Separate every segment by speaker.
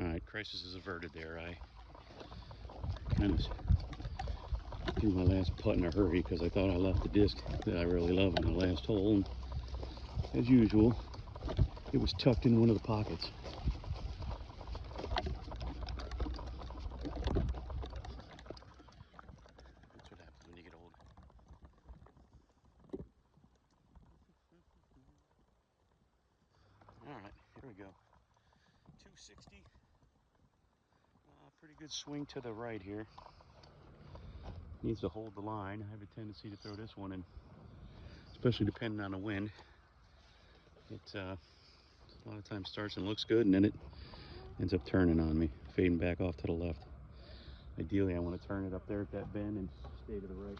Speaker 1: Alright, crisis is averted there. I kind of threw my last putt in a hurry because I thought I left the disc that I really love in the last hole. And as usual, it was tucked in one of the pockets. That's what happens when you get old. Alright, here we go. 260. Pretty good swing to the right here. Needs to hold the line. I have a tendency to throw this one in, especially depending on the wind. It a lot of times starts and looks good, and then it ends up turning on me, fading back off to the left. Ideally, I want to turn it up there at that bend and stay to the right.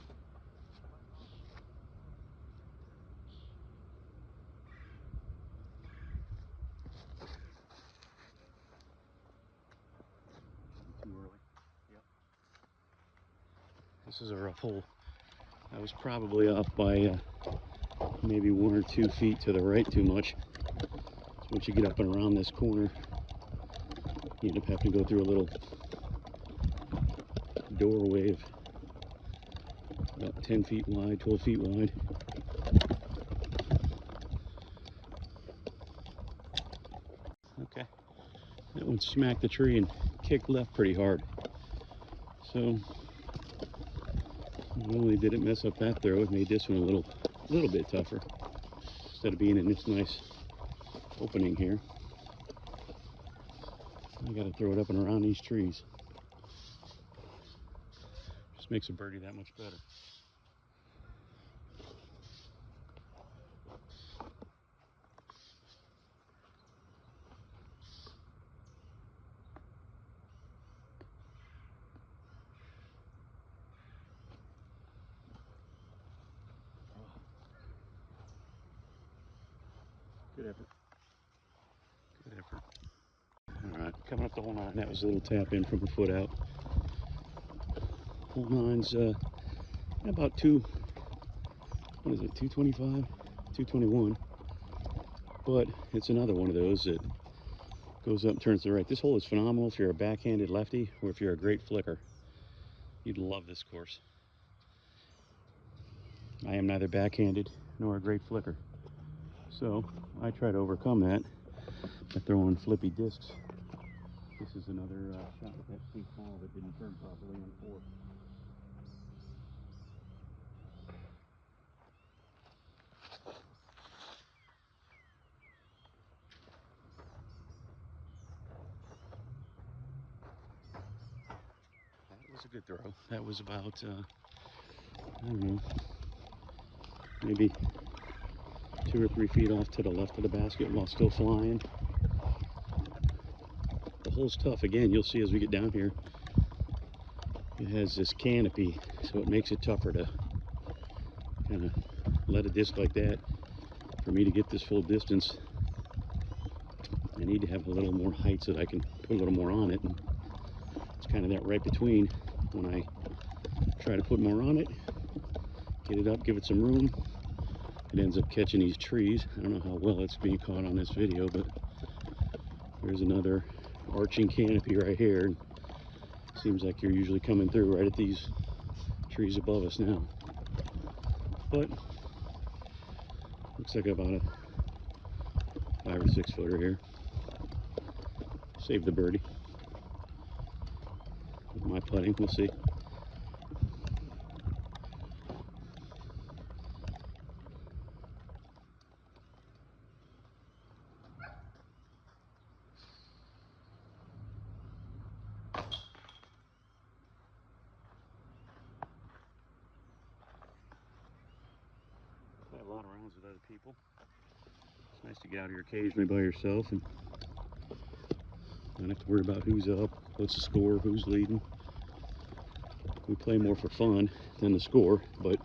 Speaker 1: Too early. Yep. This is a rough hole. I was probably off by maybe 1 or 2 feet to the right too much. So once you get up and around this corner, you end up having to go through a little doorway of about 10 feet wide, 12 feet wide. Okay, that one smacked the tree and kicked left pretty hard. So not only did it mess up that throw, it made this one a little bit tougher. Instead of being in this nice opening here, I got to throw it up and around these trees. Just makes a birdie that much better. Good effort. Good effort. All right, coming up to hole 9. That was a little tap in from a foot out. Hole 9's about 225, 221. But it's another one of those that goes up and turns to the right. This hole is phenomenal if you're a backhanded lefty or if you're a great flicker. You'd love this course. I am neither backhanded nor a great flicker. So I try to overcome that by throwing flippy discs. This is another shot with that pink ball that didn't turn properly on 4. That was a good throw. That was about, I don't know, maybe 2 or 3 feet off to the left of the basket while still flying. The hole's tough. Again, you'll see as we get down here, it has this canopy, so it makes it tougher to kind of let a disc like that. For me to get this full distance, I need to have a little more height so that I can put a little more on it. And it's kind of that right between when I try to put more on it, get it up, give it some room. It ends up catching these trees. I don't know how well it's being caught on this video, but there's another arching canopy right here. And seems like you're usually coming through right at these trees above us now. But looks like about a 5 or 6 footer here. Save the birdie. With my putting, we'll see. Play a lot of rounds with other people. It's nice to get out here occasionally by yourself and not have to worry about who's up, what's the score, who's leading. We play more for fun than the score, but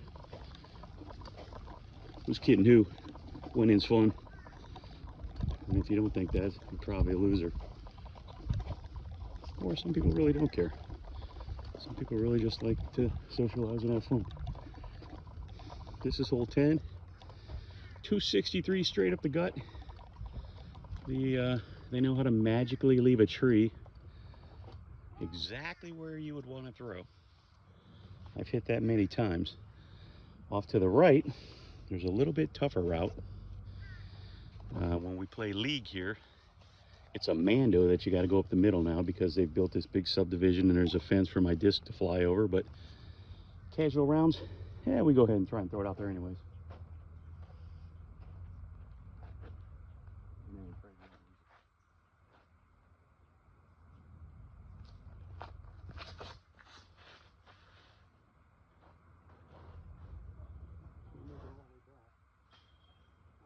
Speaker 1: who's kidding who? Winning's fun. And if you don't think that, you're probably a loser. Or some people really don't care. Some people really just like to socialize and have fun. This is hole 10. 263 straight up the gut. They know how to magically leave a tree exactly where you would want to throw. I've hit that many times. Off to the right, there's a little bit tougher route. When we play league here, it's a Mando that you got to go up the middle now because they've built this big subdivision and there's a fence for my disc to fly over. But casual rounds, yeah, we go ahead and try and throw it out there anyways.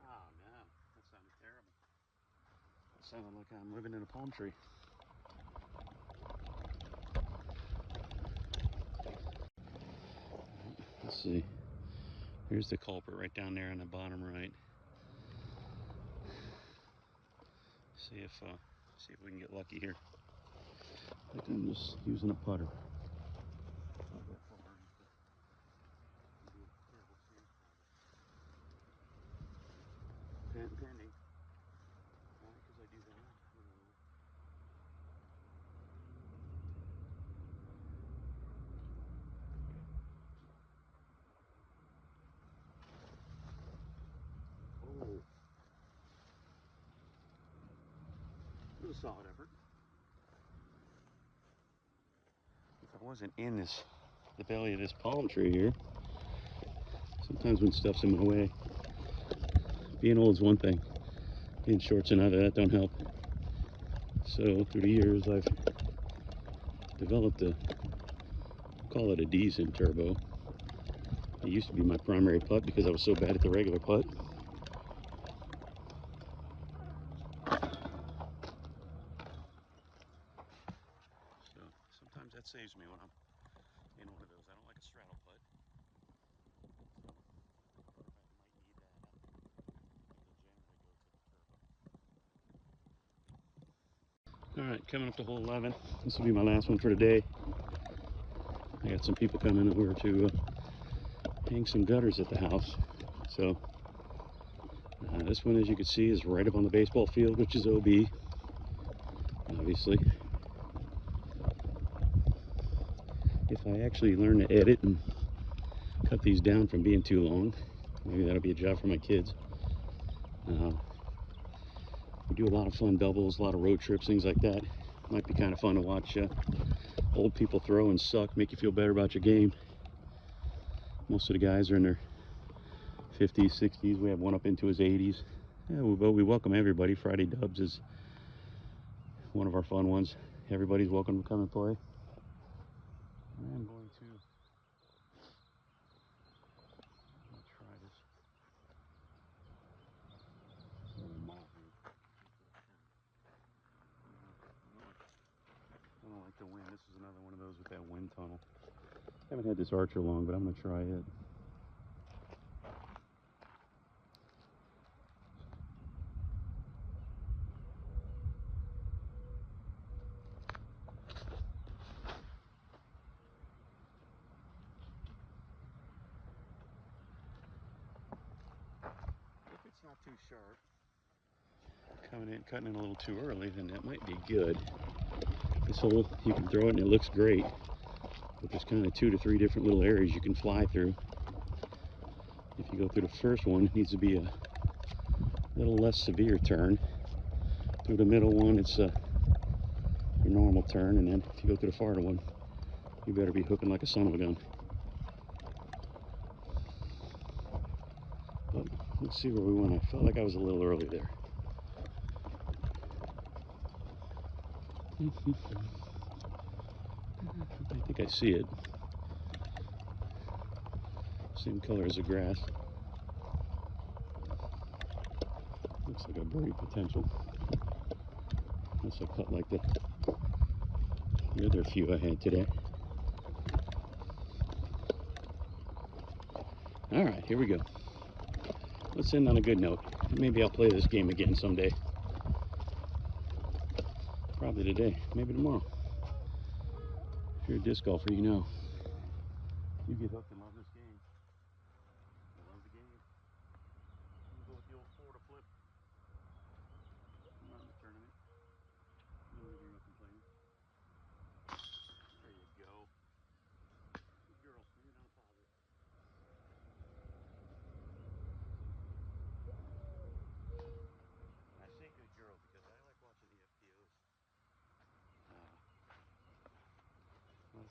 Speaker 1: Oh no, that sounded terrible. It sounded like I'm living in a palm tree. Let's see. Here's the culprit right down there on the bottom right. See if we can get lucky here. I think I'm just using a putter. Pending. Why? Because I do that. Oh, it was a solid effort. If I wasn't in the belly of this palm tree here, sometimes when stuff's in my way, being old is one thing, being short's another. That don't help. So through the years, I've developed call it a decent turbo. It used to be my primary putt because I was so bad at the regular putt. So sometimes that saves me when I'm in one of those. I don't like a straddle putt. All right, coming up to hole 11. This will be my last one for today. I got some people coming over to hang some gutters at the house. So this one, as you can see, is right up on the baseball field, which is OB, obviously. If I actually learn to edit and cut these down from being too long, maybe that'll be a job for my kids. We do a lot of fun doubles, a lot of road trips, things like that. Might be kind of fun to watch old people throw and suck, make you feel better about your game. Most of the guys are in their 50s, 60s. We have one up into his 80s. Yeah, we welcome everybody. Friday Dubs is one of our fun ones. Everybody's welcome to come and play. I'm going to try this. I don't like the wind. This is another one of those with that wind tunnel. I haven't had this Archer long, but I'm going to try it. If it's not too sharp, cutting in a little too early, then that might be good. This hole, you can throw it and it looks great, but there's kind of 2 to 3 different little areas you can fly through. If you go through the first one, it needs to be a little less severe turn. Through the middle one, it's your normal turn, and then if you go through the farther one, you better be hooking like a son of a gun. But let's see where we went. I felt like I was a little early there. I think I see it. Same color as the grass. Looks like a birdie potential. Unless I cut like the other few I had today. All right, here we go. Let's end on a good note. Maybe I'll play this game again someday. Probably today, maybe tomorrow. If you're a disc golfer, you know. You get hooked and love this game. I love the game. I'm gonna go with the old Florida flip. I'm not in the tournament. No one will hear no complaining.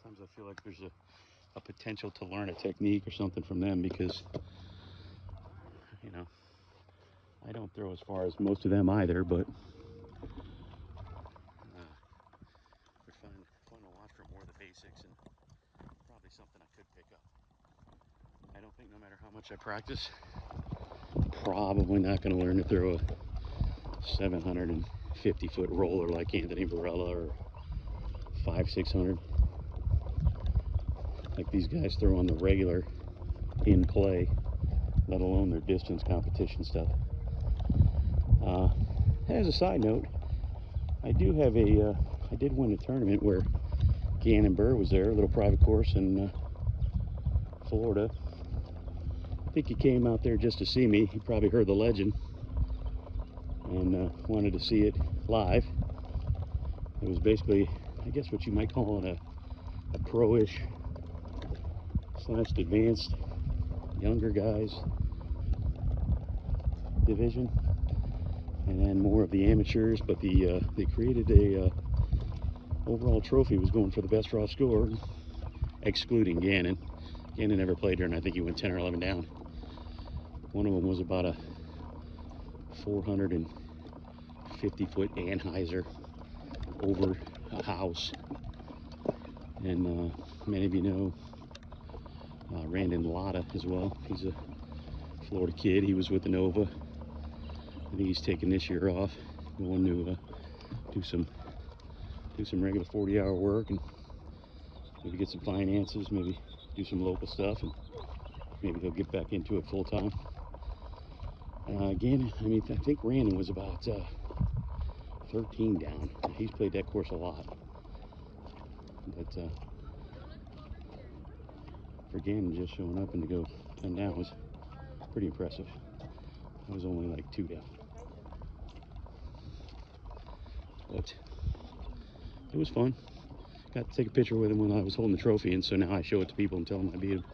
Speaker 1: Sometimes I feel like there's a potential to learn a technique or something from them, because, you know, I don't throw as far as most of them either, but it's fun to watch for more of the basics, and probably something I could pick up. I don't think no matter how much I practice, probably not going to learn to throw a 750-foot roller like Anthony Varela, or 500-600 like these guys throw on the regular in play, let alone their distance competition stuff. As a side note, I do have I did win a tournament where Gannon Buhr was there, a little private course in Florida. I think he came out there just to see me. He probably heard the legend and wanted to see it live. It was basically, I guess, what you might call it a pro-ish / advanced younger guys division, and then more of the amateurs. But they created a overall trophy. Was going for the best raw score, excluding Gannon. Gannon never played there, and I think he went 10 or 11 down. One of them was about a 450-foot Anheuser over a house. And many of you know Randon Lotta as well. He's a Florida kid. He was with the Nova. I think he's taking this year off, going to do some regular 40-hour work, and maybe get some finances, maybe do some local stuff, and maybe he'll get back into it full time. Again, I mean, I think Randon was about 13 down. He's played that course a lot, but for Gannon just showing up and to go 10 down was pretty impressive. I was only like 2 down, but it was fun. Got to take a picture with him when I was holding the trophy, and so now I show it to people and tell them I beat him.